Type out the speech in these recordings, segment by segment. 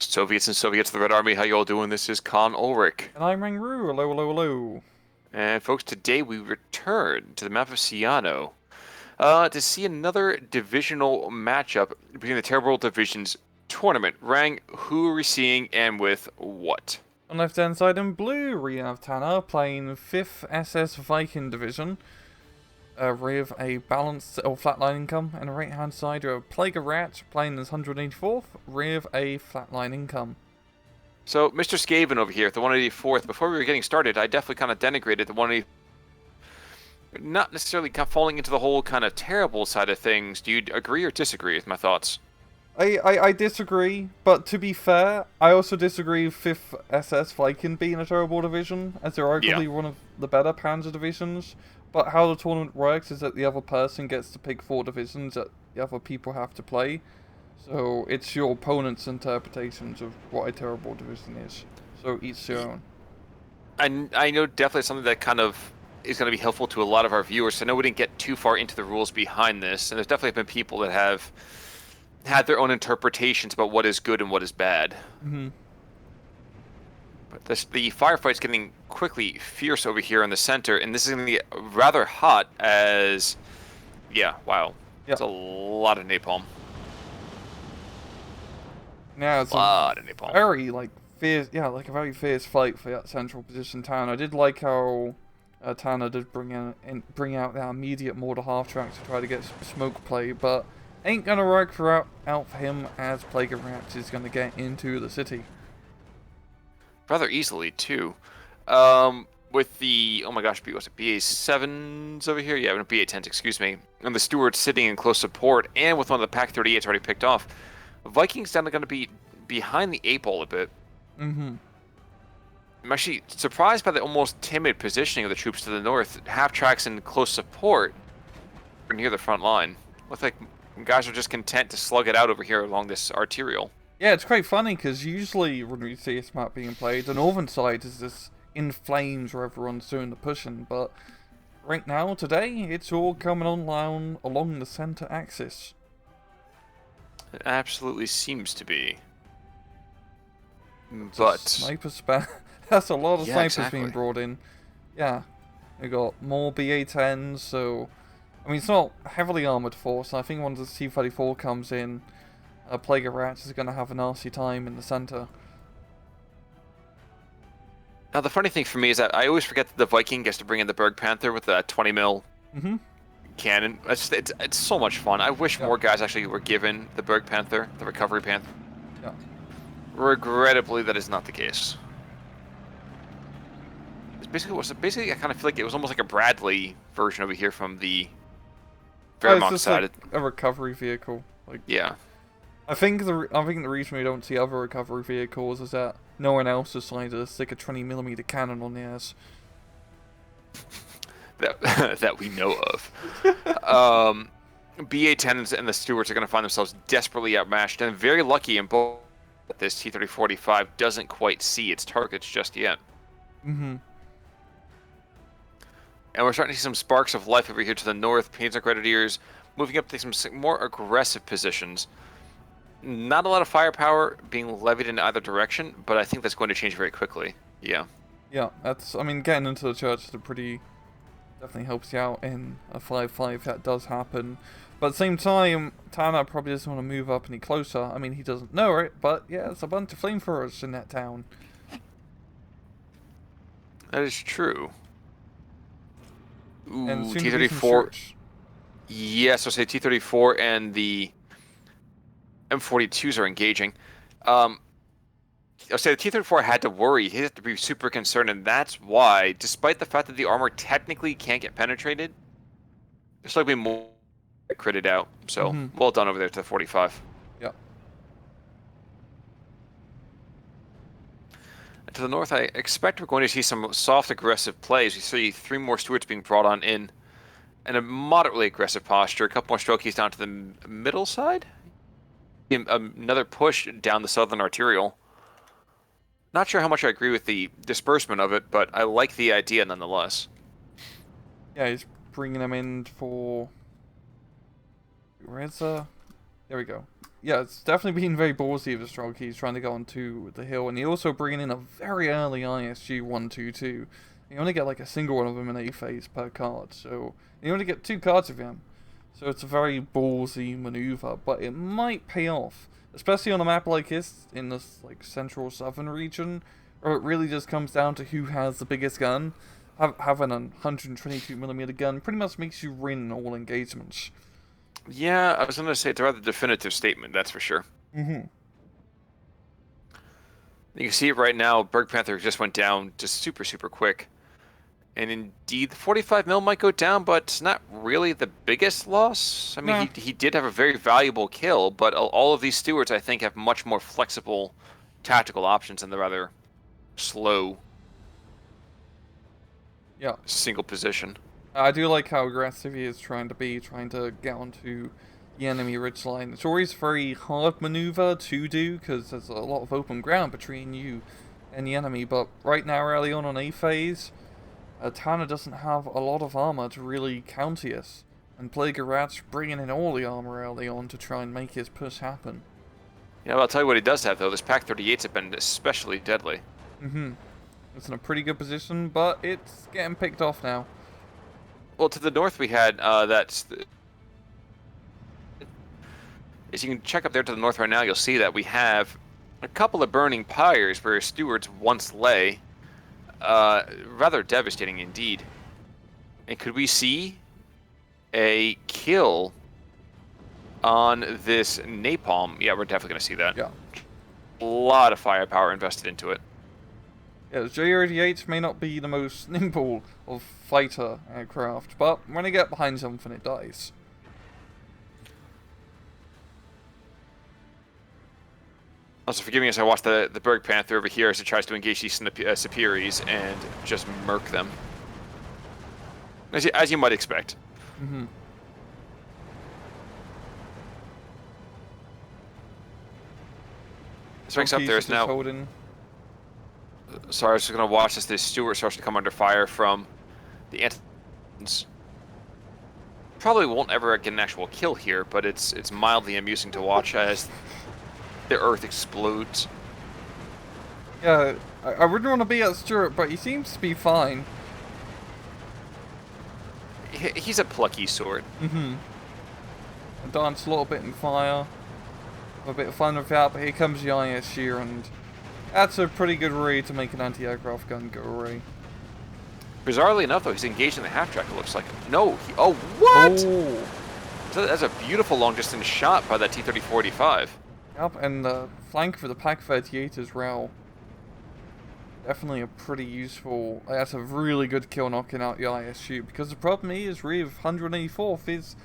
Soviets and Soviets of the Red Army, how you all doing? This is Khan Ulrich. And I'm Rangru. Hello, hello, hello. And folks, today we return to the map of Ciano to see another divisional matchup between the Terrible Divisions tournament. Rang, who are we seeing and with what? On left hand side in blue, we have Tanner playing 5th SS Viking Division with a balanced or flatline income. And on the right hand side, you have Plague of Rat playing as 184th with a flatline income. So, Mr. Skaven over here, the 184th, before we were getting started, I definitely kind of denigrated the 180th. Not necessarily kind of falling into the whole kind of terrible side of things. Do you agree or disagree with my thoughts? I disagree, but to be fair, I also disagree with 5th SS Viking being a terrible division, as they're arguably one of the better Panzer divisions. But how the tournament works is that the other person gets to pick 4 divisions that the other people have to play. So it's your opponent's interpretations of what a terrible division is. So each their own. I know definitely something that kind of is going to be helpful to a lot of our viewers. I know we didn't get too far into the rules behind this, and there's definitely been people that have had their own interpretations about what is good and what is bad. Mm-hmm. But the firefight's getting quickly fierce over here in the center, and this is going to get rather hot as... Yeah, wow. Yep. It's a lot of napalm. Yeah, it's a lot of napalm. Very, fierce, yeah, like a very fierce fight for that central position town. I did like how Tanner did bring out that immediate mortar half-track to try to get smoke play, but ain't gonna work out for him as Plague of Rats is gonna get into the city. Rather easily, too. With the, oh my gosh, what's it, BA-7s over here? Yeah, BA-10s, excuse me. And the Stewards sitting in close support, and with one of the Pack-38s already picked off. Vikings down going to be behind the 8-ball a bit. Mm-hmm. I'm actually surprised by the almost timid positioning of the troops to the north. Half-tracks in close support near the front line. Looks like guys are just content to slug it out over here along this arterial. Yeah, it's quite funny, because usually when we see this map being played, the northern side is this in flames where everyone's doing the pushing, but right now, today, it's all coming on along the center axis. It absolutely seems to be. But sniper spam. That's a lot of snipers being exactly. brought in. Yeah. We got more BA-10s, so I mean it's not heavily armored force, and I think once the C-34 comes in, Plague of Rats is gonna have a nasty time in the center. Now the funny thing for me is that I always forget that the Viking gets to bring in the Berg Panther with the 20 mil cannon. It's so much fun. I wish more guys actually were given the Berg Panther, the Recovery Panther. Yeah. Regrettably, that is not the case. It's basically I kind of feel like it was almost like a Bradley version over here from the Wehrmacht side. Like a recovery vehicle. Yeah. I think the reason we don't see other recovery vehicles is that no one else decided to stick a 20mm cannon on theirs. that we know of. BA-10s and the Stewards are going to find themselves desperately outmatched, and very lucky in both that this T-30-45 doesn't quite see its targets just yet. Mm-hmm. And we're starting to see some sparks of life over here to the north. Panzer Grenadiers moving up to some more aggressive positions. Not a lot of firepower being levied in either direction, but I think that's going to change very quickly. Yeah. Yeah, I mean, getting into the church is definitely helps you out in a 5-5 that does happen. But at the same time, Tanner probably doesn't want to move up any closer. I mean, he doesn't know it, but yeah, there's a bunch of flamethrowers in that town. That is true. Ooh, And soon T-34. Yes, I'll say T-34 and the M42s are engaging. I'll say the T-34 had to worry. He had to be super concerned, and that's why, despite the fact that the armor technically can't get penetrated, there's likely more critted out. So, well done over there to the 45. Yeah. And to the north, I expect we're going to see some soft, aggressive plays. We see 3 more Stewards being brought on in a moderately aggressive posture. A couple more strokies down to the middle side. Another push down the southern arterial. Not sure how much I agree with the disbursement of it, but I like the idea nonetheless. Yeah, he's bringing them in for... Where's there we go. yeah, it's definitely been very ballsy of Astrog. He's trying to go onto the hill, and he also bringing in a very early ISG 1/2/2. You only get like a single one of them in A phase per card, so you only get 2 cards of him. So it's a very ballsy maneuver, but it might pay off, especially on a map like this in this like central southern region, where it really just comes down to who has the biggest gun. Having a 122mm gun pretty much makes you win all engagements. Yeah, I was going to say it's a rather definitive statement, that's for sure. Mm-hmm. You can see it right now. Berg Panther just went down just super, super quick. And indeed, the 45mm might go down, but it's not really the biggest loss. I mean, Nah. he did have a very valuable kill, but all of these stewards, I think, have much more flexible tactical options than the rather slow single position. I do like how aggressive he is trying to get onto the enemy ridgeline. It's always a very hard maneuver to do, because there's a lot of open ground between you and the enemy, but right now, early on A phase, Tana doesn't have a lot of armor to really counter us, and Plague of Rats bringing in all the armor early on to try and make his push happen. Yeah, well, I'll tell you what he does have, though. This Pack 38s have been especially deadly. Mm-hmm. It's in a pretty good position, but it's getting picked off now. Well, to the north we had, as you can check up there to the north right now, you'll see that we have a couple of burning pyres where stewards once lay. Rather devastating indeed. And could we see a kill on this napalm? Yeah, we're definitely going to see that. Yeah. A lot of firepower invested into it. Yeah, the J-88 may not be the most nimble of fighter aircraft, but when they get behind something, it dies. Also, forgive me as I watch the Berg Panther over here as it tries to engage these Superiors and just murk them. As you might expect. Mm-hmm. This ranks up there is now... Holding. Sorry, I was just going to watch as this Stewart starts to come under fire from the anti. Probably won't ever get an actual kill here, but it's mildly amusing to watch as the Earth explodes. Yeah, I wouldn't want to be at Stuart, but he seems to be fine. He's a plucky sort. Mm-hmm. Dance a little bit in fire. Have a bit of fun with that, but here comes the ISU, and that's a pretty good read to make an anti-aircraft gun go away. Bizarrely enough, though, he's engaged in the half-track, it looks like. No, oh, what? Oh. That's a beautiful long-distance shot by that T-34-85. Yep, and the flank for the Pack 38 as well. Definitely a pretty useful... That's a really good kill knocking out the ISU, because the problem is with 184th is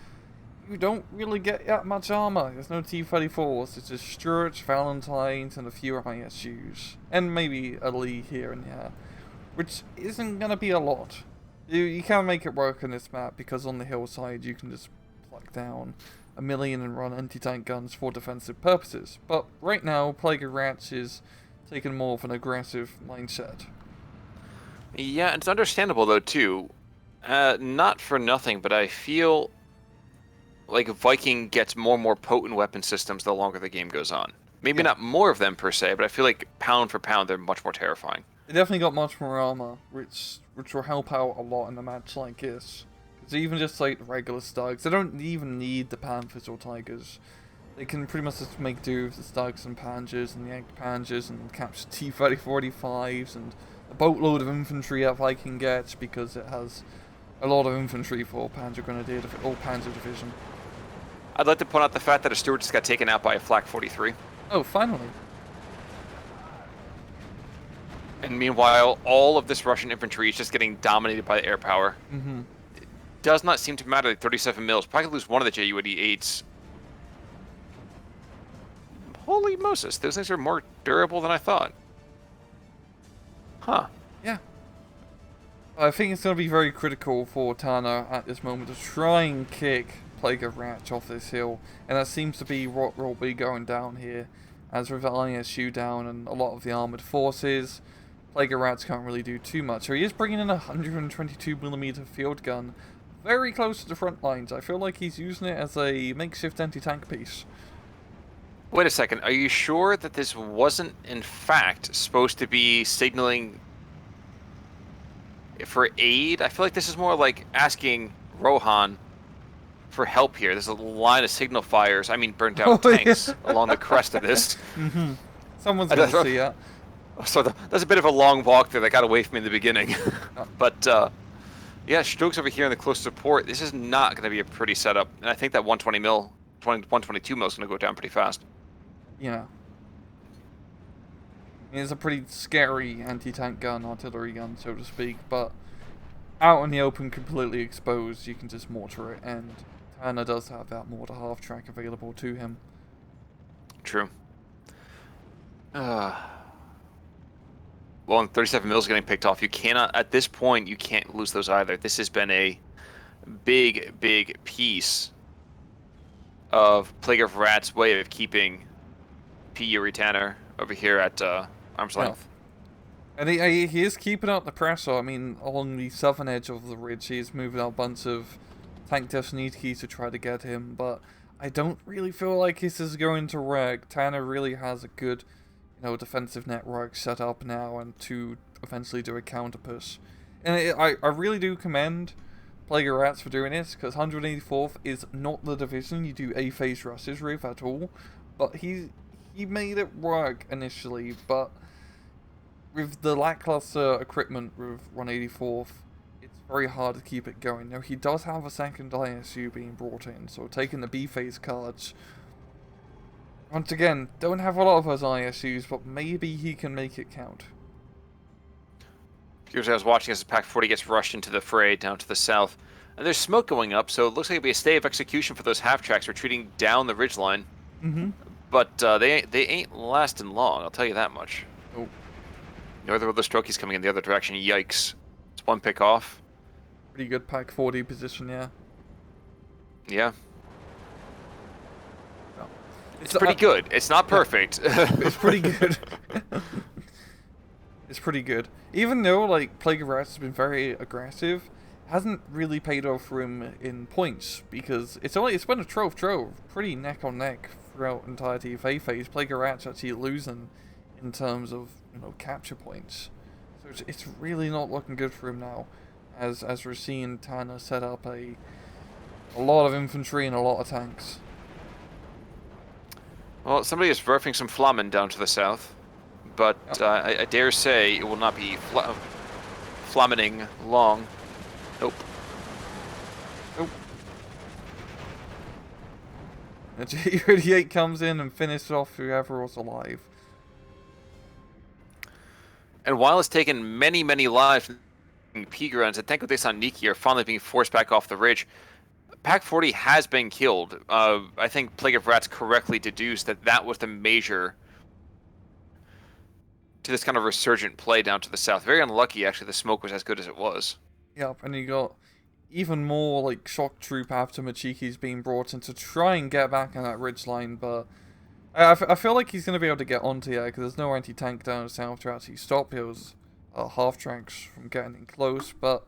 you don't really get that much armor. There's no T-34s, it's just Stuarts, Valentines, and a few ISUs. And maybe a Lee here and there, which isn't going to be a lot. You can make it work on this map, because on the hillside you can just pluck down 1,000,000 and run anti-tank guns for defensive purposes. But right now, Plague of Rats is taking more of an aggressive mindset. Yeah, it's understandable though too. Not for nothing, but I feel like Viking gets more and more potent weapon systems the longer the game goes on. Maybe not more of them per se, but I feel like pound for pound they're much more terrifying. They definitely got much more armor, which will help out a lot in a match like this. Because even just like regular Stugs, they don't even need the Panthers or Tigers. They can pretty much just make do with the Stugs and Panzers and the Yanked Panzers and capture T-30-45s and a boatload of infantry that Viking gets, because it has a lot of infantry for Panzer Grenadier or Panzer Division. I'd like to point out the fact that a Stewart just got taken out by a Flak 43. Oh, finally. And meanwhile, all of this Russian infantry is just getting dominated by air power. Mm-hmm. It does not seem to matter. 37 mils. Probably lose one of the Ju-88s. Holy Moses, those things are more durable than I thought. Huh. Yeah. I think it's going to be very critical for Tana at this moment to try and kick Plague of Rats off this hill, and that seems to be what will be going down here. As with the ISU down and a lot of the armoured forces, Plague of Rats can't really do too much. So he is bringing in a 122mm field gun very close to the front lines. I feel like he's using it as a makeshift anti-tank piece. Wait a second. Are you sure that this wasn't, in fact, supposed to be signaling for aid? I feel like this is more like asking Rohan for help here. There's a line of signal fires, I mean burnt out Oh, yeah. tanks, along the crest of this. Someone's gonna see it. So there's a bit of a long walk there that got away from me in the beginning. Oh. But, yeah, Stroke's over here in the close support. This is not going to be a pretty setup. And I think that 122 mil is going to go down pretty fast. Yeah. It's a pretty scary anti-tank gun, artillery gun, so to speak, but out in the open, completely exposed, you can just mortar it, and Tanner does have that mortar half-track available to him. True. Well, and 37 mils getting picked off. You cannot, at this point, you can't lose those either. This has been a big, big piece of Plague of Rats' way of keeping P. Yuri Tanner over here at arm's length. And he is keeping up the pressure. I mean, along the southern edge of the ridge, he's moving out a bunch of tank Deshnitki to try to get him, but I don't really feel like this is going to work. Tanner really has a good, defensive network set up now, and to eventually do a counter push. And I really do commend Plague of Rats for doing this, because 184th is not the division you do A-phase rushes with at all, but he made it work initially, but with the lackluster equipment with 184th, it's very hard to keep it going. Now, he does have a second ISU being brought in, so taking the B-phase cards. Once again, don't have a lot of those ISUs, but maybe he can make it count. Here's what I was watching as the Pack 40 gets rushed into the fray down to the south. And there's smoke going up, so it looks like it'll be a stay of execution for those half-tracks retreating down the ridgeline. But they ain't lasting long, I'll tell you that much. Oh. Northern of the Strokey's coming in the other direction. Yikes. It's one pick off. Pretty good Pack 40 position, yeah. Yeah. No. It's pretty good. It's not perfect. It's pretty good. It's pretty good. Even though, like, Plague of Rats has been very aggressive, it hasn't really paid off for him in points, because it's been a trove, pretty neck on neck throughout entirety of A-phase. Plague of Rats actually losing in terms of, capture points. So it's really not looking good for him now, as we're seeing Tanner set up a lot of infantry and a lot of tanks. Well, somebody is verfing some Flammen down to the south, but I dare say it will not be Flammening long. Nope. The J-38 comes in and finishes off whoever was alive. And while it's taken many, many lives, Pigrans and Tenko Desaniki are finally being forced back off the ridge. Pack 40 has been killed. I think Plague of Rats correctly deduced that was the measure to this kind of resurgent play down to the south. Very unlucky, actually, the smoke was as good as it was. Yep, and you got even more, like, shock troop after Machiki's being brought in to try and get back on that ridgeline, but I feel like he's going to be able to get onto here, because there's no anti-tank down south to actually stop those half-tracks from getting in close, but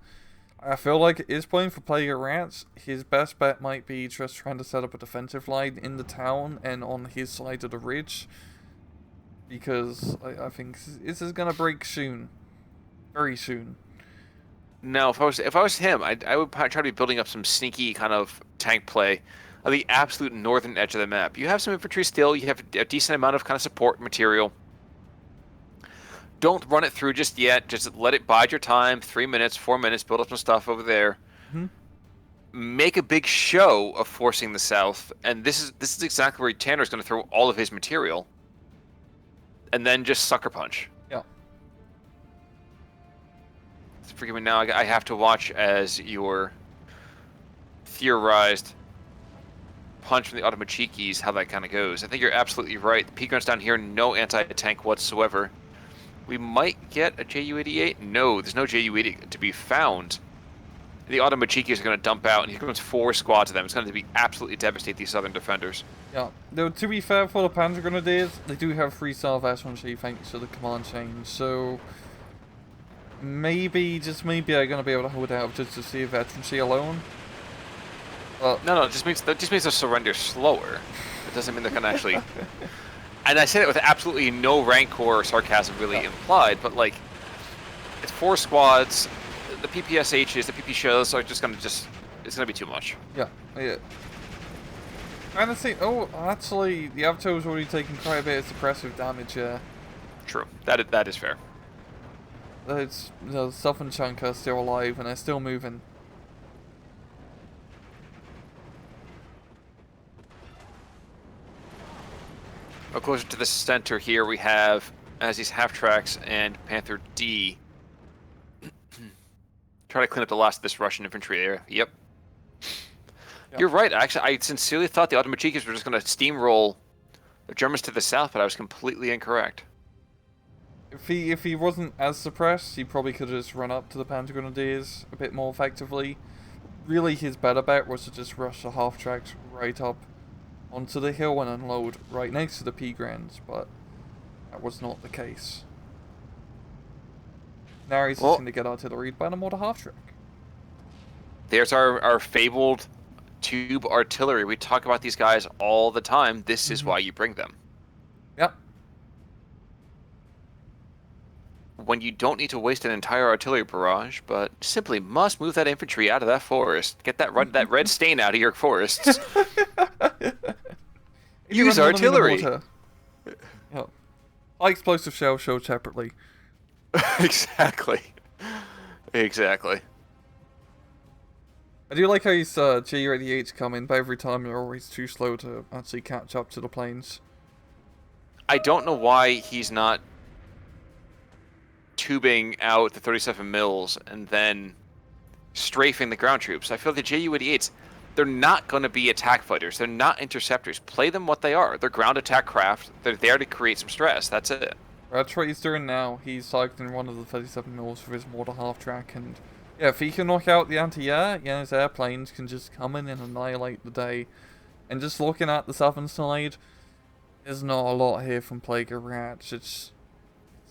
I feel like it is playing for Plague of Rats. His best bet might be just trying to set up a defensive line in the town and on his side of the ridge, because I think this is going to break soon. Very soon. No, if I was him, I would try to be building up some sneaky kind of tank play on the absolute northern edge of the map. You have some infantry still, you have a decent amount of kind of support material. Don't run it through just yet, just let it bide your time, 3 minutes, 4 minutes, build up some stuff over there. Make a big show of forcing the south, and this is exactly where Tanner's going to throw all of his material. And then just sucker punch. Yeah. Forgive me now, I have to watch as your theorized punch from the Automachikis, how that kind of goes. I think you're absolutely right. The P-Guns down here, no anti-tank whatsoever. We might get a Ju-88? No, there's no Ju-88 to be found. The Automachikis are going to dump out, and here comes 4 squads of them. It's going to be absolutely devastate these southern defenders. Yeah, though to be fair for the Panzer Grenadiers, they do have 3 South S1C thanks to the command change, so maybe, just maybe, I'm going to be able to hold out just to see a veterancy alone. No, it just means they'll surrender slower. It doesn't mean they're going to actually... And I say that with absolutely no rancor or sarcasm really implied, but like, it's 4 squads, the PPSHs, the PP shows are just going to it's going to be too much. Yeah. And I think, actually, the Avatar's already taken quite a bit of suppressive damage here. True. That is fair. It's, the Southern chunk are still alive and they're still moving. Closer to the center here, we have as these half tracks and Panther D. Try to clean up the last of this Russian infantry area. Yep. You're right. Actually, I sincerely thought the Automachikis were just going to steamroll the Germans to the south, but I was completely incorrect. If he wasn't as suppressed, he probably could have just run up to the Panzer Grenadiers a bit more effectively. Really, his better bet was to just rush the half tracks right up onto the hill and unload right next to the P-Grans, but that was not the case. Now he's just going to get artilleried by the mortar half track. There's our fabled tube artillery. We talk about these guys all the time. This is why you bring them. Yep. When you don't need to waste an entire artillery barrage, but simply must move that infantry out of that forest. Get that red stain out of your forests. Use artillery. Yep. High explosive shells show separately. Exactly. Exactly. I do like how he's J-88's coming, but every time they're always too slow to actually catch up to the planes. I don't know why he's not tubing out the 37 mils and then strafing the ground troops. I feel like the Ju-88s, they're not going to be attack fighters. They're not interceptors. Play them what they are. They're ground attack craft. They're there to create some stress. That's it. That's what he's doing now. He's targeting one of the 37 mils for his mortar half track, and yeah, if he can knock out the anti-air, yeah, his airplanes can just come in and annihilate the day. And just looking at the southern side, there's not a lot here from Plague of Rats. It's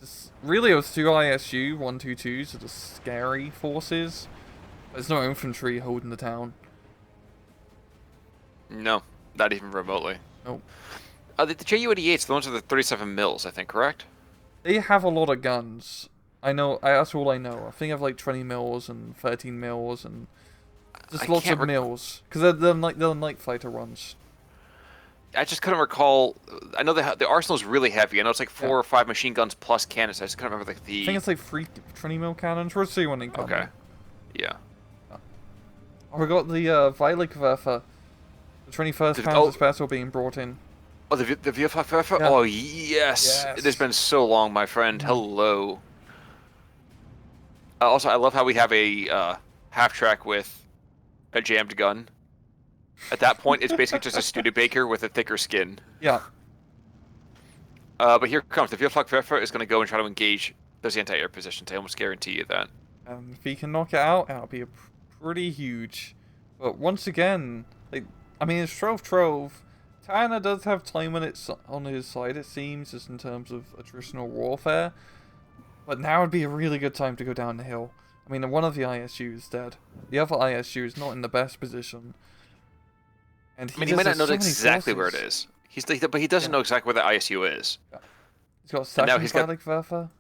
just, really, it was 2 ISU 122s are the scary forces. There's no infantry holding the town. No, not even remotely. Nope. The Ju-88s, the ones with the 37 mils, I think, correct? They have a lot of guns. I know, that's all I know. I think I have like 20 mils and 13 mils and just lots of mils. Because they're night fighter runs. I just couldn't recall. I know the arsenal's really heavy. I know it's like 4 or 5 machine guns plus cannons. I just couldn't remember the... I think it's like 3 20 mil cannons. We'll see when they come. Okay. Yeah. Oh, we got the Weiligwerfer. The 21st Panzer Special being brought in. Oh, the Wehrpfeifer? Yeah. Oh, yes. It has been so long, my friend. Hello. Also, I love how we have a half-track with a jammed gun. At that point, it's basically just a Studebaker with a thicker skin. Yeah. But here comes. The Wehrpfeifer is going to go and try to engage those anti-air positions. I almost guarantee you that. If he can knock it out, that'll be pretty huge. But once again, I mean, it's Trove. Tanner does have time limits on his side, it seems, just in terms of attritional warfare. But now would be a really good time to go down the hill. I mean, one of the ISU is dead. The other ISU is not in the best position. And he might not know exactly where it is. But he doesn't know exactly where the ISU is. Yeah. He's got second Weiligwerfer.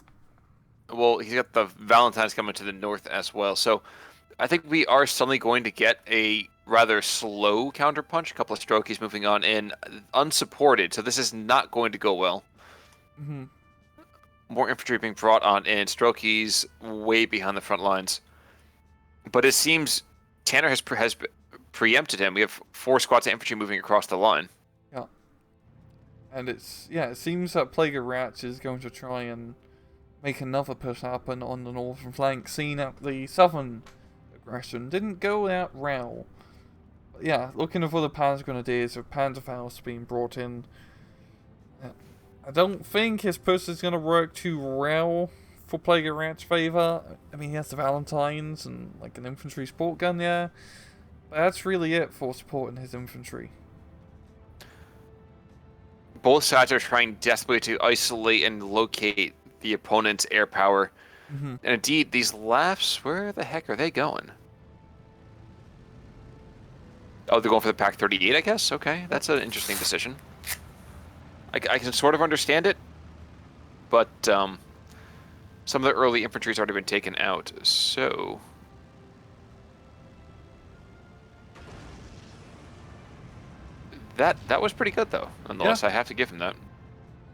Well, he's got the Valentine's coming to the north as well. So I think we are suddenly going to get a rather slow counterpunch. A couple of Strokies moving on in, unsupported. So this is not going to go well. Mm-hmm. More infantry being brought on in. Strokies way behind the front lines. But it seems Tanner has preempted him. We have 4 squads of infantry moving across the line. Yeah. And it seems that Plague of Rats is going to try and make another push happen on the northern flank, seeing that the southern aggression didn't go that well. But yeah, looking for the Panzer Grenadiers of Panzerfaust being brought in. I don't think his push is going to work too well for Plague of Rats' favour. I mean, he has the Valentines and like an infantry sport gun there. But that's really it for supporting his infantry. Both sides are trying desperately to isolate and locate the opponent's air power. Mm-hmm. And indeed, these laughs, where the heck are they going? Oh, they're going for the Pack 38, I guess? Okay, that's an interesting decision. I can sort of understand it, but some of the early infantry's already been taken out, so... That was pretty good, though. Nonetheless, Yeah. I have to give him that.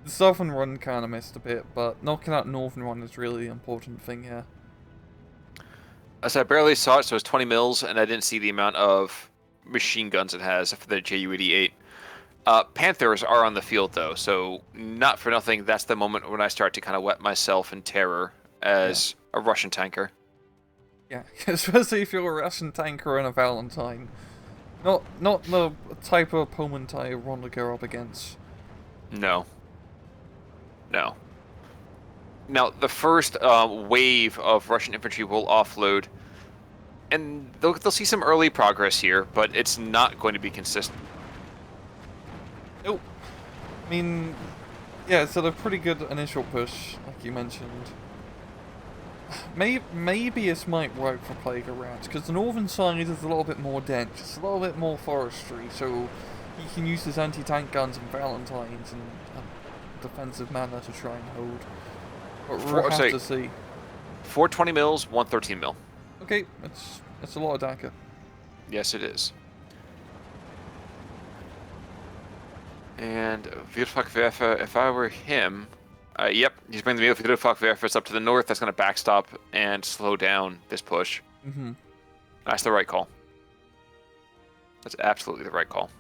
The southern run kind of missed a bit, but knocking out northern run is really the important thing here. As I barely saw it, so it's 20 mils, and I didn't see the amount of machine guns it has for the Ju-88. Panthers are on the field, though, so not for nothing, that's the moment when I start to kind of wet myself in terror as a Russian tanker. Yeah, especially if you're a Russian tanker and a Valentine. Not the type of opponent I want to go up against. No. No. Now, the first wave of Russian infantry will offload, and they'll see some early progress here, but it's not going to be consistent. Nope. I mean, yeah, it's a pretty good initial push, like you mentioned. Maybe this might work for Plague of Rats, because the northern side is a little bit more dense, it's a little bit more forestry, so he can use his anti-tank guns and Valentines in a defensive manner to try and hold. But we'll have to see. 420 mils, 113 mil. Okay, it's a lot of Daka. Yes, it is. And Wielfachwerfer, if I were him, yep, he's bringing the Wielfachwerfers up to the north. That's going to backstop and slow down this push. Mm-hmm. That's the right call. That's absolutely the right call.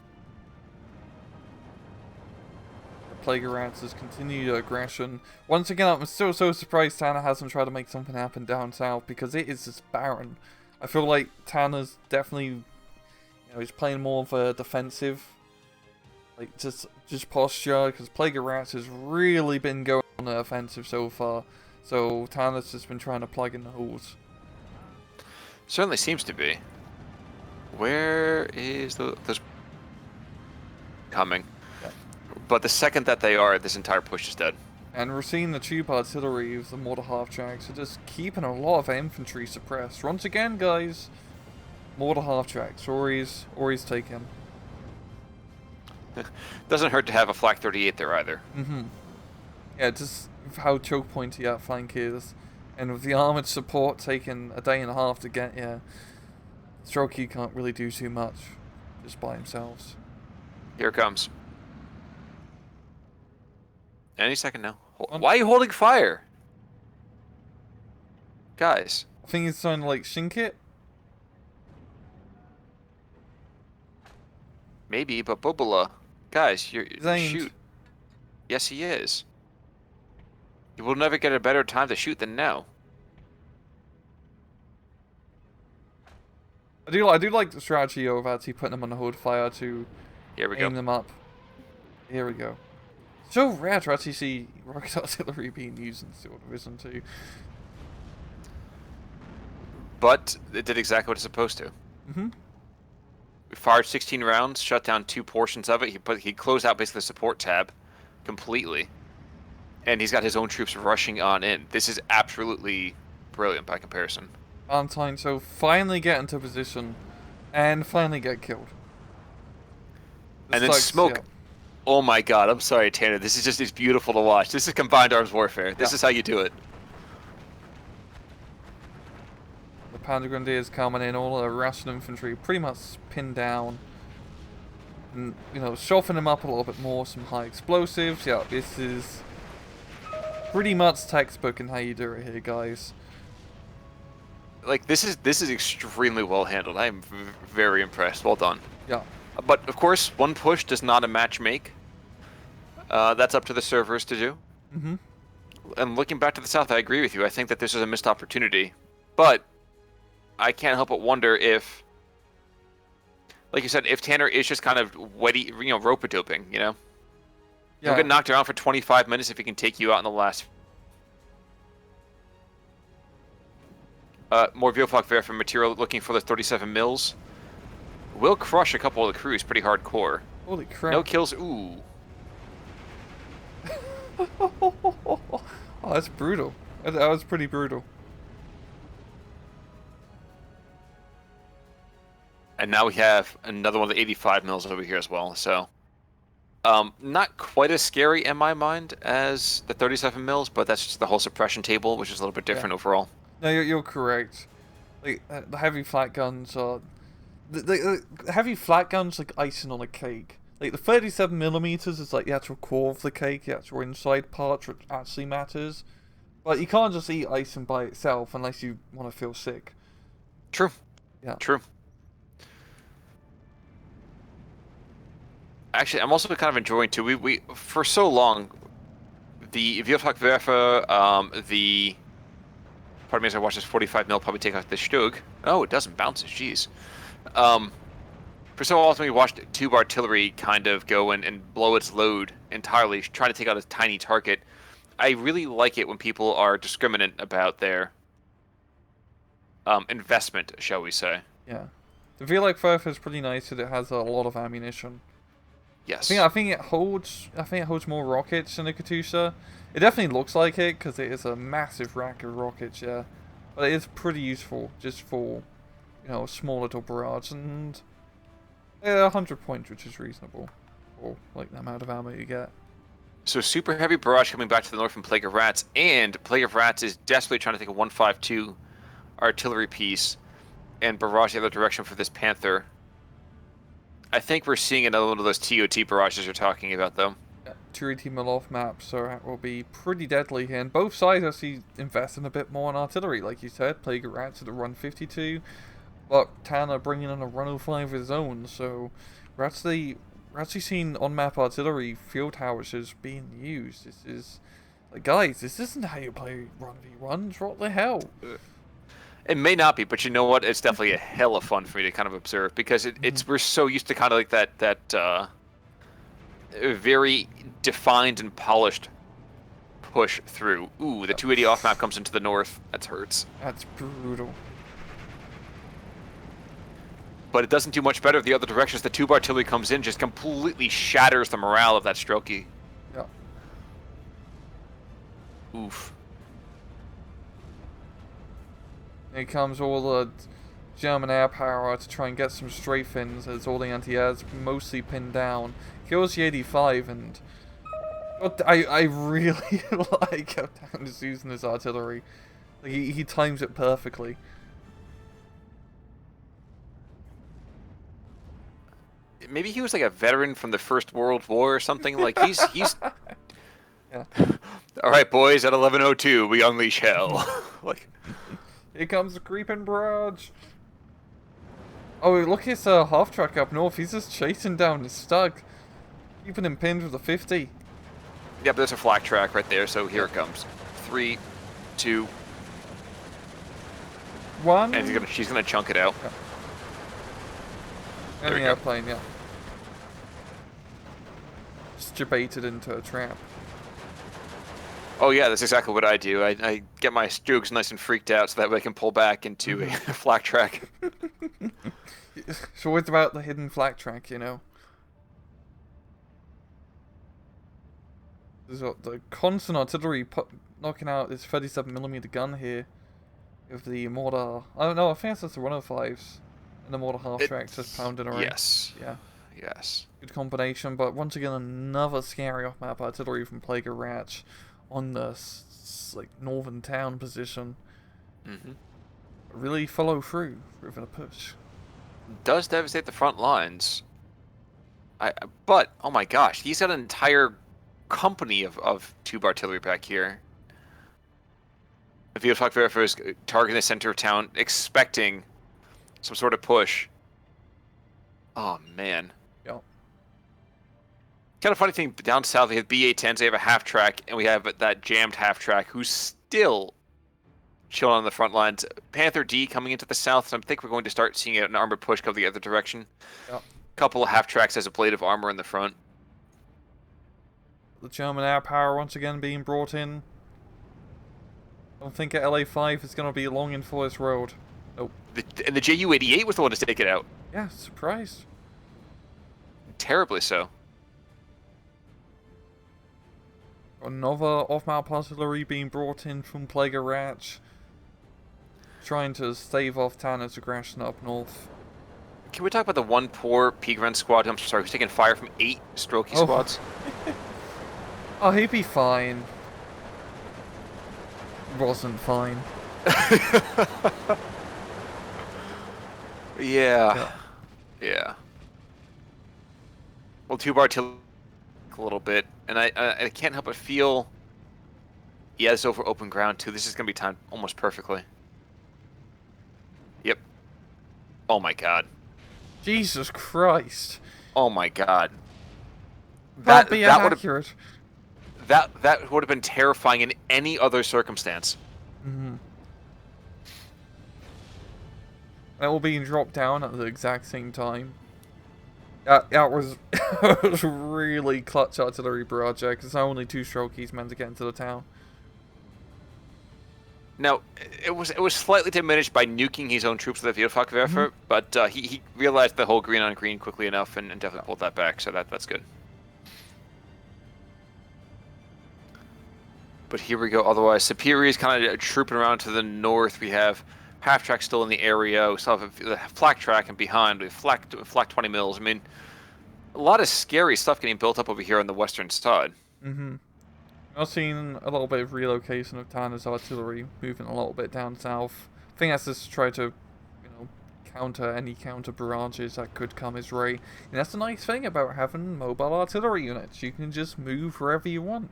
Plague of Rats has continued aggression. Once again, I'm still so surprised Tanner hasn't tried to make something happen down south, because it is just barren. I feel like Tanner's definitely, he's playing more of a defensive, like just posture, because Plague of Rats has really been going on the offensive so far. So Tanner's just been trying to plug in the holes. Certainly seems to be. Where is those coming? Yeah. But the second that they are, this entire push is dead. And we're seeing the tube artillery of the mortar half-tracks are just keeping a lot of infantry suppressed. Once again, guys, mortar half-tracks, always take him. Doesn't hurt to have a Flak 38 there either. Mm-hmm. Yeah, just how choke pointy that flank is. And with the armoured support taking a day and a half to get here, Strokey can't really do too much just by themselves. Here it comes. Any second now. Why are you holding fire? Guys. I think it's starting to like sink it. Maybe, but Bubala. Guys, Zane's. shoot. Yes, he is. You will never get a better time to shoot than now. I do like the strategy of actually putting them on the hold fire to aim them up. Here we go. So rare to actually see rocket artillery being used in Steel Division 2. But it did exactly what it's supposed to. Mm-hmm. We fired 16 rounds, shut down 2 portions of it. He closed out basically the support tab completely. And he's got his own troops rushing on in. This is absolutely brilliant by comparison. Valentine, so finally get into position and finally get killed. And then smoke. Yeah. Oh my god, I'm sorry, Tanner. This is it's beautiful to watch. This is combined arms warfare. This is how you do it. The Panda Grenadiers coming in, all the Russian infantry pretty much pinned down. And, soften them up a little bit more, some high explosives. Yeah, this is pretty much textbook in how you do it here, guys. Like, this is extremely well handled. I am very impressed. Well done. Yeah. But, of course, one push does not a match make. That's up to the servers to do. Mm-hmm. And looking back to the south, I agree with you. I think that this is a missed opportunity. But I can't help but wonder if, like you said, if Tanner is just kind of rope-a-doping, Yeah. He'll get knocked around for 25 minutes if he can take you out in the last... more Wielfachwerfer material looking for the 37 mils. Will crush a couple of the crews pretty hardcore. Holy crap. No kills. Ooh. Oh, that's brutal. That was pretty brutal. And now we have another one of the 85 mils over here as well. So, not quite as scary in my mind as the 37 mils, but that's just the whole suppression table, which is a little bit different overall. No, you're correct. Like the heavy flat guns are the heavy flat guns like icing on a cake. Like the 37mm is like the actual core of the cake, the actual inside part, which actually matters. But you can't just eat icing by itself unless you want to feel sick. True. Yeah. True. Actually, I'm also kind of enjoying too. We for so long, the Wierfachwerfer, pardon me as I watch this 45 mil probably take out the Stug. Oh, it doesn't bounce. Jeez. For so often we watched tube artillery kind of go and blow its load entirely, trying to take out a tiny target. I really like it when people are discriminate about their investment, shall we say. Yeah. The Wierfachwerfer is pretty nice because it has a lot of ammunition. Yes. I think it holds more rockets than the Katusha. It definitely looks like it because it is a massive rack of rockets, yeah. But it is pretty useful just for, a small little barrage and 100 points, which is reasonable for like the amount of ammo you get. So super heavy barrage coming back to the north from Plague of Rats, and Plague of Rats is desperately trying to take a 152 artillery piece and barrage the other direction for this Panther. I think we're seeing another one of those TOT barrages you're talking about, though. Yeah, 280 mil off map, so that will be pretty deadly here. And both sides actually investing a bit more in artillery, like you said. Plague of Rats at a run 52, but Tanner bringing in a run 05 of his own. So we're actually seeing on-map artillery field howitzers being used. This is like, guys, this isn't how you play 1v1s. What the hell? It may not be, but you know what? It's definitely a hell of fun for me to kind of observe because it's we're so used to kind of like that very defined and polished push through. Ooh, the 280 off map comes into the north. That hurts. That's brutal. But it doesn't do much better the other direction as the tube artillery comes in, just completely shatters the morale of that Strelky. Yeah. Oof. Here comes all the German air power to try and get some strafings as all the anti-airs mostly pinned down. Kills the 85 and I really like how Dan is using his artillery. Like, he times it perfectly. Maybe he was like a veteran from the First World War or something. Like he's Yeah. All right, boys, at 11:02 we unleash hell. Like, here comes the creeping barrage. Oh, look, it's a half track up north. He's just chasing down the Stug, keeping him pinned with a 50. yeah, but there's a flak track right there, so here it comes. 3, 2, 1. and she's gonna chunk it out. Yeah. There And we the go. airplane, yeah. Just debated into a trap. Oh yeah, that's exactly what I do. I get my Stugs nice and freaked out so that way I can pull back into a flak track. It's always about the hidden flak track, There's the constant artillery knocking out this 37mm gun here with the mortar. I don't know, I think that's the 105s and the mortar half tracks just pounding around. Yes. Yeah. Yes. Good combination, but once again another scary off-map artillery from Plague of Rats on the like northern town position. Really follow through with a push. Does devastate the front lines. But oh my gosh, he's got an entire company of tube artillery back here. If Wierfachwerfer is targeting the center of town, expecting some sort of push. Oh man. Yeah. Kind of funny thing, down south we have BA-10s, they have a half track, and we have that jammed half track who's still chilling on the front lines. Panther D coming into the south, so I think we're going to start seeing an armored push go the other direction. Yep. Couple of half tracks as a blade of armor in the front. The German air power once again being brought in. I don't think LA5 is going to be long in for this road. Nope. And the Ju-88 was the one to take it out. Yeah, surprise. Terribly so. Another off-map artillery being brought in from Plague of Rats, trying to stave off Tanner's aggression up north. Can we talk about the one poor Pigren squad? I'm sorry, who's taking fire from 8 Strokey Oh. squads? Oh, he'd be fine. Wasn't fine. Yeah. Well, tube artillery a little bit, and I can't help but feel. Yeah, it's over open ground too. This is gonna be timed almost perfectly. Yep. Oh my god. Jesus Christ. Oh my god. Can't be inaccurate. That would have been terrifying in any other circumstance. Mm-hmm. That all being dropped down at the exact same time. That was was really clutch artillery barrage there, because only 2 Strokeys meant to get into the town. Now, it was slightly diminished by nuking his own troops with the Vielfachwerfer, but he realized the whole green on green quickly enough and definitely pulled that back, so that's good. But here we go. Otherwise, Superior is kind of trooping around to the north. We have Half Track still in the area. We still have the Flak Track, and behind we have Flak 20 mils. I mean, a lot of scary stuff getting built up over here on the western side. Mm-hmm. I've seen a little bit of relocation of Tanner's artillery moving a little bit down south. I think that's just to try to, counter any counter barrages that could come his way. And that's the nice thing about having mobile artillery units. You can just move wherever you want.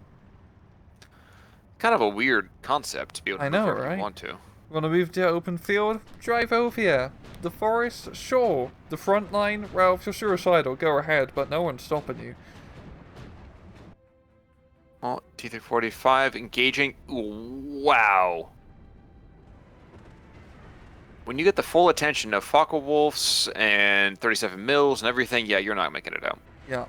Kind of a weird concept to be able to move wherever you want to. Want to move to open field? Drive over here. The forest? Sure. The front line? Well, if you're suicidal, go ahead, but no one's stopping you. Well, T-345 engaging. Ooh, wow. When you get the full attention of Focke-Wulfs and 37 mils and everything, yeah, you're not making it out. Yeah.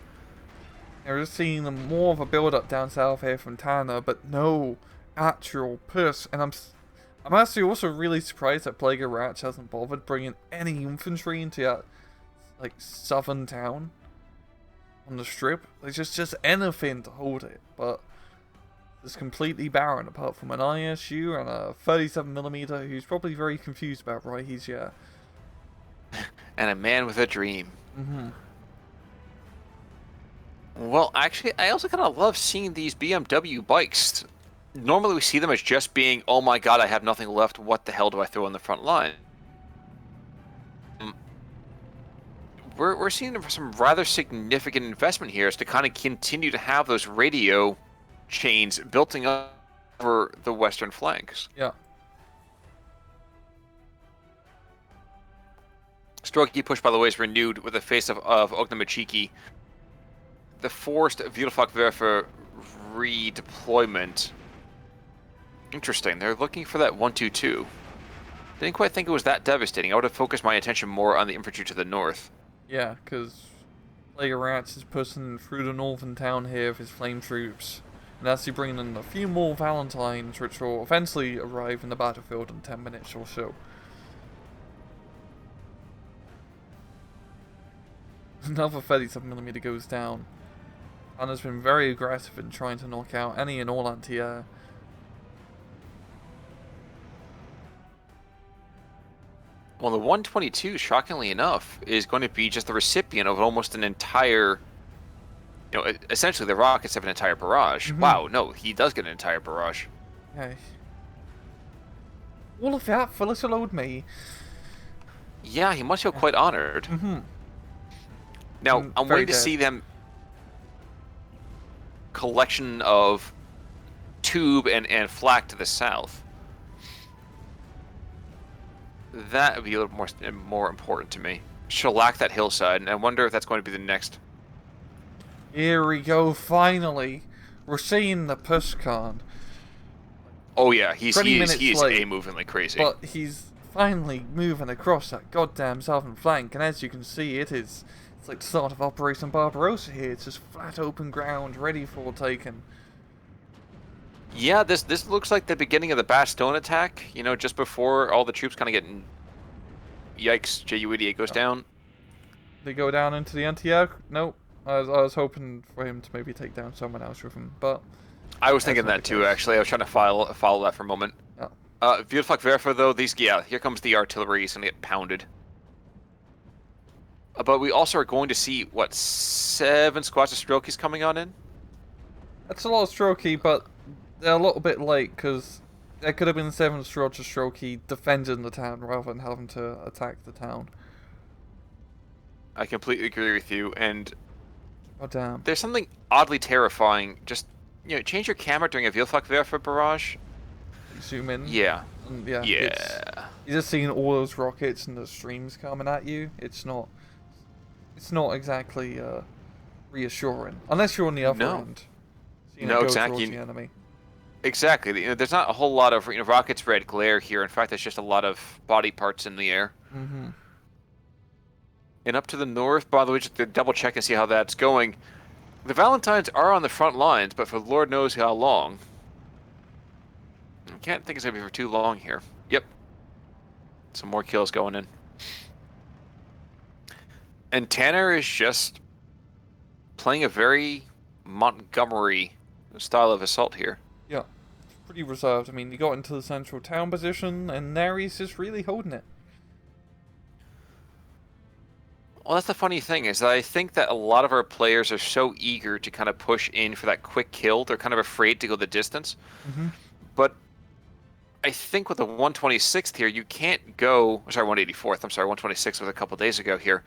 We're just seeing more of a build-up down south here from Tanner, but no actual push. And I'm actually also really surprised that Plague of Rats hasn't bothered bringing any infantry into that, southern town on the strip. Like, just anything to hold it, but it's completely barren apart from an ISU and a 37mm who's probably very confused about why he's here. And a man with a dream. Mm-hmm. Well, actually, I also kind of love seeing these BMW bikes. Normally we see them as just being, oh my god, I have nothing left, what the hell do I throw on the front line? We're seeing some rather significant investment here is to kind of continue to have those radio chains building up over the western flanks. Yeah. Strokey push, by the way, is renewed with the face of Ognamachiki. The forced Vielfachwerfer redeployment. Interesting. They're looking for that 122. Didn't quite think it was that devastating. I would have focused my attention more on the infantry to the north. Yeah, because Plague of Rats is pushing through the northern town here with his flame troops. And actually bringing in a few more Valentines, which will eventually arrive in the battlefield in 10 minutes or so. Another 37mm goes down. And has been very aggressive in trying to knock out any and all anti-air. Well, the 122, shockingly enough, is going to be just the recipient of almost an entire... essentially the rockets have an entire barrage. Mm-hmm. Wow, no, he does get an entire barrage. Okay. All of that for little old me. Yeah, he must feel quite honored. Mm-hmm. Now, I'm waiting to see them collection of tube and flak to the south. That would be a little more important to me. Shellac that hillside, and I wonder if that's going to be the next. Here we go, finally. We're seeing the push con. Oh yeah, he is late, moving like crazy. But he's finally moving across that goddamn southern flank, and as you can see, it's like the start of Operation Barbarossa here. It's just flat open ground, ready for taking. Yeah, this looks like the beginning of the Bastogne attack. Just before all the troops kind of get. Yikes! JU-88 goes down. They go down into the anti-air. Nope. I was hoping for him to maybe take down someone else with him, but I was thinking that too. Actually, I was trying to follow that for a moment. Yeah. Vielfachwerfer though, here comes the artillery. He's gonna get pounded. But we also are going to see, what, 7 squads of Strokies coming on in? That's a lot of Strokey, but they're a little bit late because there could have been 7 squads of Strokey defending the town rather than having to attack the town. I completely agree with you, and Oh damn. there's something oddly terrifying. Just, change your camera during a Vielfach barrage. Zoom in. Yeah. And yeah. Yeah. You're just seeing all those rockets and the streams coming at you. It's not exactly reassuring unless you're on the other end. So, No, go exactly. towards the enemy. Exactly. There's not a whole lot of rockets red glare here. In fact, there's just a lot of body parts in the air. Mm-hmm. And up to the north, by the way, just to double check and see how that's going. The Valentines are on the front lines, but for Lord knows how long. I can't think it's going to be for too long here. Yep. Some more kills going in. And Tanner is just playing a very Montgomery style of assault here. Yeah. It's pretty reserved. I mean, he got into the central town position, and there he's just really holding it. Well, that's the funny thing, is that I think that a lot of our players are so eager to kind of push in for that quick kill, they're kind of afraid to go the distance. Mm-hmm. But I think with the 126th here, you can't go... Sorry, 184th. I'm sorry, 126th was a couple days ago here.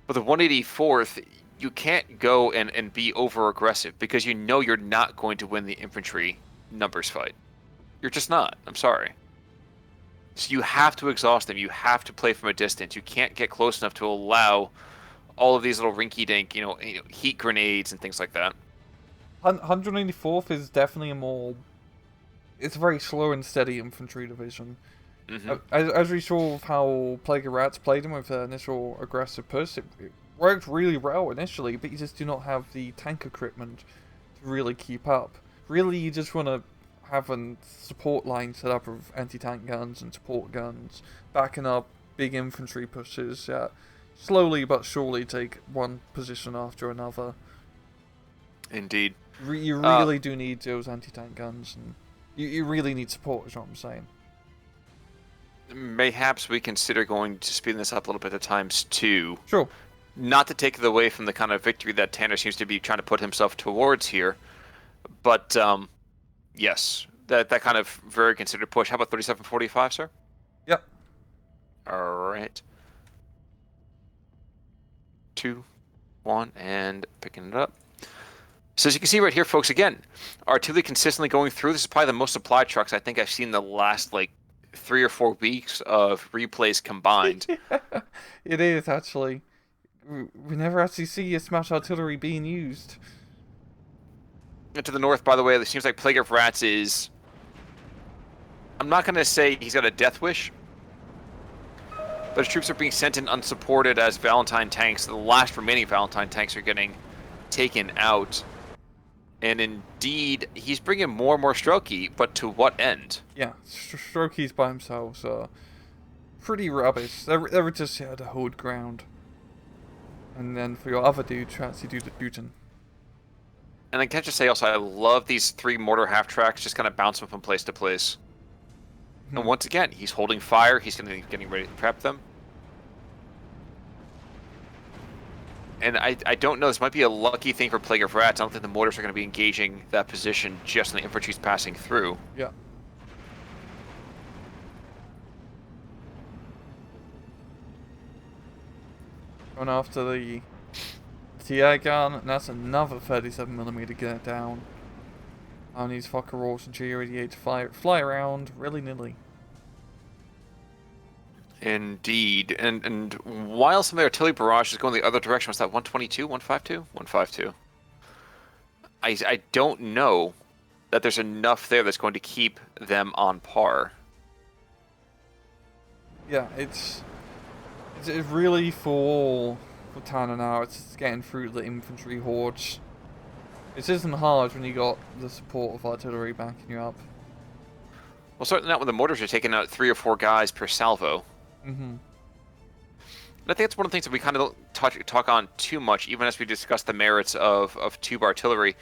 But the 184th, you can't go and be over-aggressive, because you know you're not going to win the infantry numbers fight. You're just not. I'm sorry. So you have to exhaust them. You have to play from a distance. You can't get close enough to allow all of these little rinky-dink, heat grenades and things like that. 194th is definitely a more... It's a very slow and steady infantry division. Mm-hmm. As we saw how Plague of Rats played him with their initial aggressive push, it worked really well initially, but you just do not have the tank equipment to really keep up. Really, you just want to have a support line set up of anti-tank guns and support guns, backing up big infantry pushes that slowly but surely take one position after another. Indeed. You really do need those anti-tank guns, and you really need support, is what I'm saying. Mayhaps we consider going to speed this up a little bit at times too. Sure. Not to take it away from the kind of victory that Tanner seems to be trying to put himself towards here, but yes, that kind of very considered push. How about 3745, sir? Yep. All right. 2, 1, and picking it up. So as you can see right here, folks, again, artillery consistently going through. This is probably the most supply trucks I think I've seen the last, 3 or 4 weeks of replays combined. It is, actually. We never actually see a smash artillery being used. And to the north, by the way, it seems like Plague of Rats is... I'm not going to say he's got a death wish, but his troops are being sent in unsupported as Valentine tanks. The last remaining Valentine tanks are getting taken out. And indeed, he's bringing more and more Strokey, but to what end? Yeah, Strokey's by themselves are pretty rubbish. They're just here to hold ground. And then for your other dude to actually do the shooting. And I can't just say also, I love these 3 mortar half-tracks just kind of bouncing from place to place. And once again, he's holding fire. He's going to be getting ready to prep them. And I don't know. This might be a lucky thing for Plague of Rats. I don't think the mortars are going to be engaging that position just when the infantry's passing through. Yeah. Going after the TI gun, and that's another 37mm to get it down. And these fucker rolls and G88 to fly around willy-nilly. Indeed. And while some of the artillery barrage is going the other direction, was that 122, 152? 152. I don't know that there's enough there that's going to keep them on par. Yeah, it's really for Tanner now. It's just getting through the infantry hordes. It isn't hard when you got the support of artillery backing you up. Well, certainly not when the mortars are taking out 3 or 4 guys per salvo. Mm-hmm. And I think that's one of the things that we kind of don't talk on too much, even as we discuss the merits of tube artillery.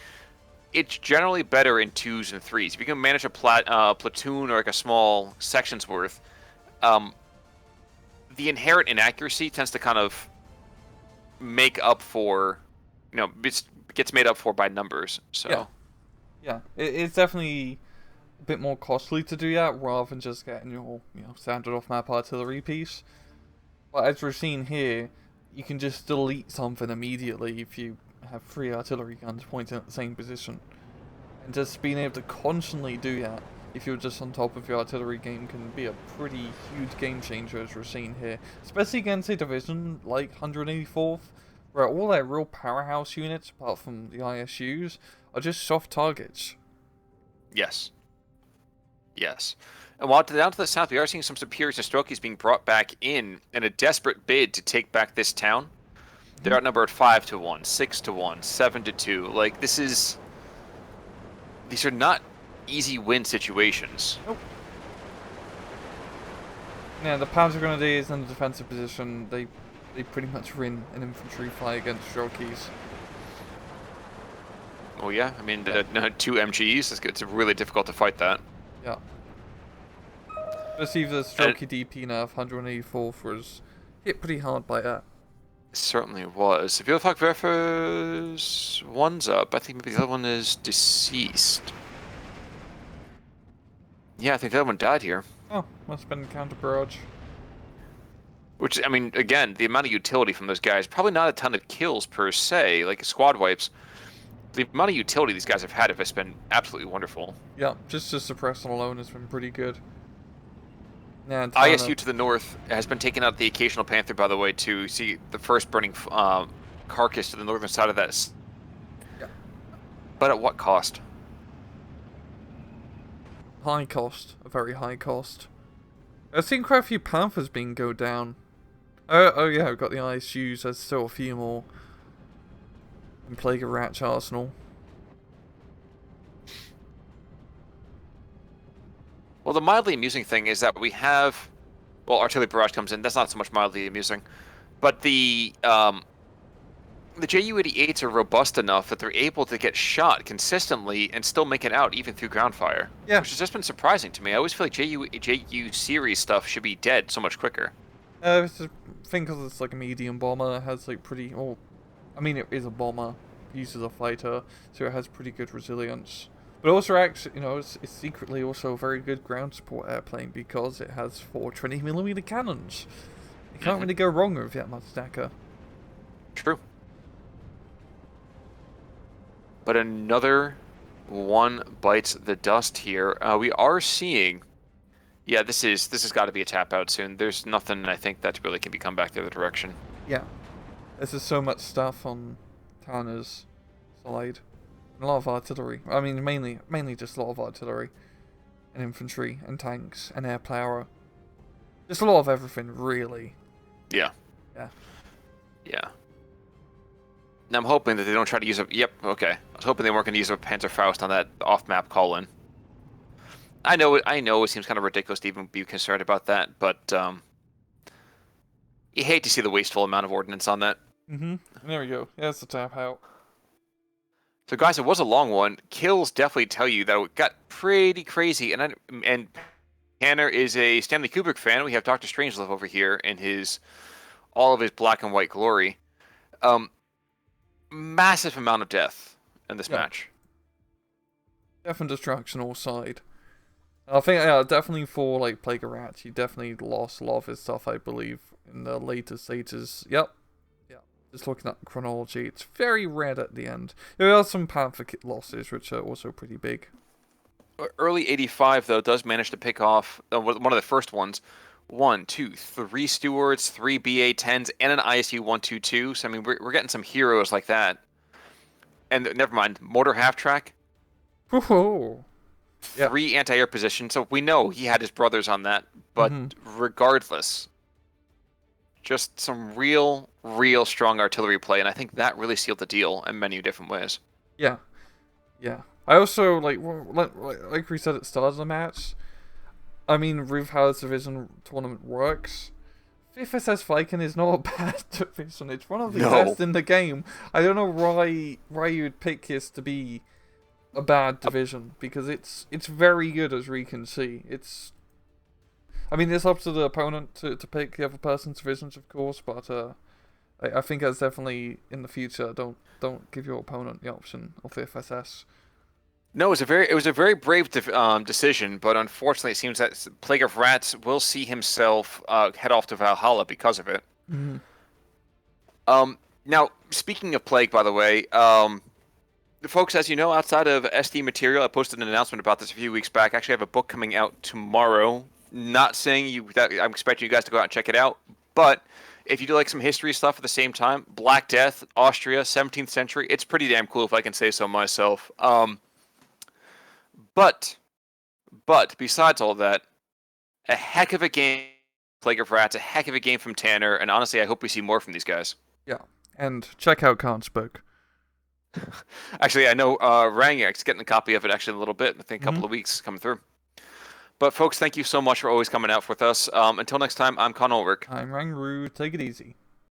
It's generally better in 2s and 3s. If you can manage a platoon or a small section's worth, the inherent inaccuracy tends to kind of make up for, gets made up for by numbers. So Yeah. It's definitely a bit more costly to do that rather than just getting your standard off-map artillery piece. But as we're seeing here, you can just delete something immediately if you have 3 artillery guns pointing at the same position. And just being able to constantly do that, if you're just on top of your artillery game, can be a pretty huge game changer as we're seeing here. Especially against a division like 184th, where all their real powerhouse units, apart from the ISUs, are just soft targets. yes. And while down to the south, we are seeing some Superiors and Strokies being brought back in a desperate bid to take back this town. They're outnumbered 5-1, 6-1, 7-2. Like, these are not easy win situations. Nope. Yeah, the Panzer Grenadiers in the defensive position, they pretty much win an infantry fight against Strokies. Oh yeah, I mean, 2 MGs, it's really difficult to fight that. Yeah. Especially the Strokey DP now of 184th was hit pretty hard by that. Certainly was. If you look like Verfa's one's up, I think maybe the other one is deceased. Yeah, I think the other one died here. Oh, must have been counter barrage. Which, I mean, again, the amount of utility from those guys, probably not a ton of kills per se, like squad wipes. The amount of utility these guys have had has been absolutely wonderful. Yeah, just to suppress them alone has been pretty good. Yeah, ISU to the north has been taking out the occasional Panther, by the way, to see the first burning carcass to the northern side of that. Yeah. But at what cost? High cost. A very high cost. I've seen quite a few Panthers being go down. Oh yeah, I've got the ISUs. There's still a few more. And Plague of Ratch Arsenal. Well, the mildly amusing thing is that we have, well, artillery barrage comes in. That's not so much mildly amusing, but the Ju-88s are robust enough that they're able to get shot consistently and still make it out even through ground fire. Yeah, which has just been surprising to me. I always feel like JU series stuff should be dead so much quicker. I think because it's like a medium bomber, it has like pretty. Well, I mean, it is a bomber, uses a fighter, so it has pretty good resilience. But also, actually, it's secretly also a very good ground support airplane because it has 4 20mm cannons. You can't really go wrong with that much stacker. True. But another one bites the dust here. We are seeing, yeah, this has got to be a tap out soon. There's nothing I think that really can be come back the other direction. Yeah, there's just so much stuff on Tanner's side. A lot of artillery. I mean, mainly just a lot of artillery, and infantry, and tanks, and air power. Just a lot of everything, really. Yeah. Yeah. Yeah. Now I'm hoping that they don't try to use a. Yep. Okay. I was hoping they weren't going to use a Panzerfaust on that off-map call-in. I know it seems kind of ridiculous to even be concerned about that, but you hate to see the wasteful amount of ordnance on that. There we go. Yeah, it's the tap out. So guys, it was a long one. Kills definitely tell you that it got pretty crazy, and Tanner is a Stanley Kubrick fan. We have Dr. Strangelove over here in all of his black and white glory. Massive amount of death in this match. Death and destruction all side. I think definitely for like Plague of Rats, he definitely lost a lot of his stuff, I believe, in the later stages. Yep. Just looking at the chronology, it's very red at the end. There are some Panther kit losses, which are also pretty big. Early 85, though, does manage to pick off one of the first ones. 1, 2, 3 Stewards, 3 BA-10s, and an ISU 122. So, I mean, we're getting some heroes like that. And never mind, mortar half-track. Whoa. 3 anti-air positions. So we know he had his brothers on that. But regardless, just some real strong artillery play, and I think that really sealed the deal in many different ways. Yeah. I also, like we said at the start of the match, I mean, with how this division tournament works, 5th SS Viking is not a bad division. It's one of the best in the game. I don't know why you'd pick this to be a bad division, because it's very good, as we can see. I mean, it's up to the opponent to pick the other person's divisions, of course, but I think that's definitely in the future. Don't give your opponent the option of 5th SS. No, it was a very brave decision, but unfortunately, it seems that Plague of Rats will see himself head off to Valhalla because of it. Mm-hmm. Now, speaking of Plague, by the way, folks, as you know, outside of SD material, I posted an announcement about this a few weeks back. I actually have a book coming out tomorrow. Not saying that I'm expecting you guys to go out and check it out, but if you do like some history stuff at the same time, Black Death, Austria, 17th century, it's pretty damn cool if I can say so myself. But besides all that, a heck of a game, Plague of Rats, a heck of a game from Tanner, and honestly, I hope we see more from these guys. Yeah, and check out Khan's book. Actually, I know Rangek's getting a copy of it actually in a little bit. I think a couple of weeks coming through. But folks, thank you so much for always coming out with us. Until next time, I'm Con Ulrich. I'm Rangru. Take it easy.